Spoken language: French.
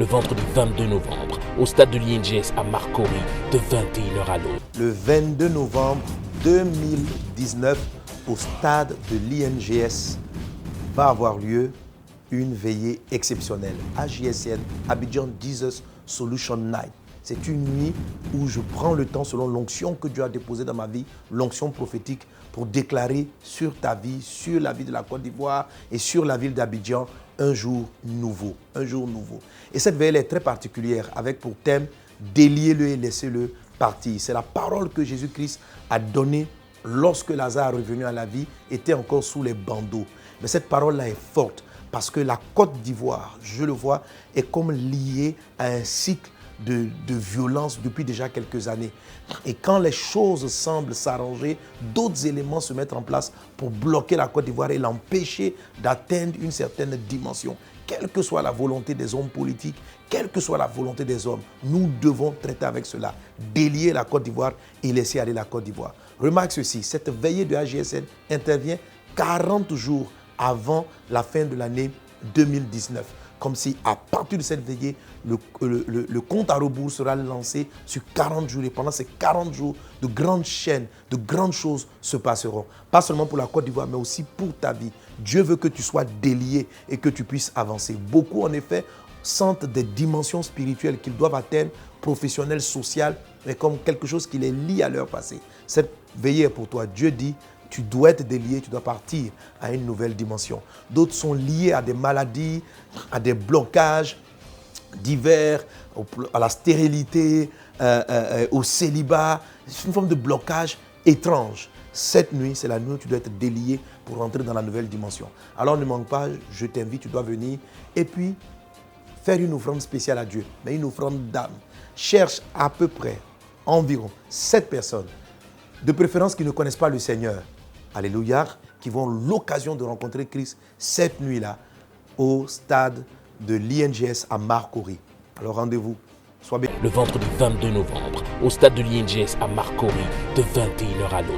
le vendredi 22 novembre au stade de l'INGS à Marcory de 21h à l'aube. Le 22 novembre 2019 au stade de l'INGS va avoir lieu une veillée exceptionnelle. AJSN, Abidjan Jesus Solution Night. C'est une nuit où je prends le temps, selon l'onction que Dieu a déposée dans ma vie, l'onction prophétique, pour déclarer sur ta vie, sur la vie de la Côte d'Ivoire et sur la ville d'Abidjan, un jour nouveau. Un jour nouveau. Et cette veille est très particulière, avec pour thème « Déliez-le et laissez-le partir ». C'est la parole que Jésus-Christ a donnée lorsque Lazare, revenu à la vie, était encore sous les bandeaux. Mais cette parole-là est forte, parce que la Côte d'Ivoire, je le vois, est comme liée à un cycle de violence depuis déjà quelques années. Et quand les choses semblent s'arranger, d'autres éléments se mettent en place pour bloquer la Côte d'Ivoire et l'empêcher d'atteindre une certaine dimension. Quelle que soit la volonté des hommes politiques, quelle que soit la volonté des hommes, nous devons traiter avec cela, délier la Côte d'Ivoire et laisser aller la Côte d'Ivoire. Remarque ceci, cette veillée de AJSN intervient 40 jours avant la fin de l'année 2019. Comme si à partir de cette veillée, le compte à rebours sera lancé sur 40 jours. Et pendant ces 40 jours, de grandes chaînes, de grandes choses se passeront. Pas seulement pour la Côte d'Ivoire, mais aussi pour ta vie. Dieu veut que tu sois délié et que tu puisses avancer. Beaucoup, en effet, sentent des dimensions spirituelles qu'ils doivent atteindre, professionnelles, sociales, mais comme quelque chose qui les lie à leur passé. Cette veillée est pour toi. Dieu dit: tu dois être délié, tu dois partir à une nouvelle dimension. D'autres sont liés à des maladies, à des blocages divers, à la stérilité, au célibat. C'est une forme de blocage étrange. Cette nuit, c'est la nuit où tu dois être délié pour entrer dans la nouvelle dimension. Alors ne manque pas, je t'invite, tu dois venir. Et puis, faire une offrande spéciale à Dieu, mais une offrande d'âme. Cherche à peu près, environ 7 personnes, de préférence qui ne connaissent pas le Seigneur. Alléluia, qui vont l'occasion de rencontrer Christ cette nuit-là au stade de l'INGS à Marcory. Alors rendez-vous, sois béni. Le vendredi 22 novembre au stade de l'INGS à Marcory de 21h à l'aube.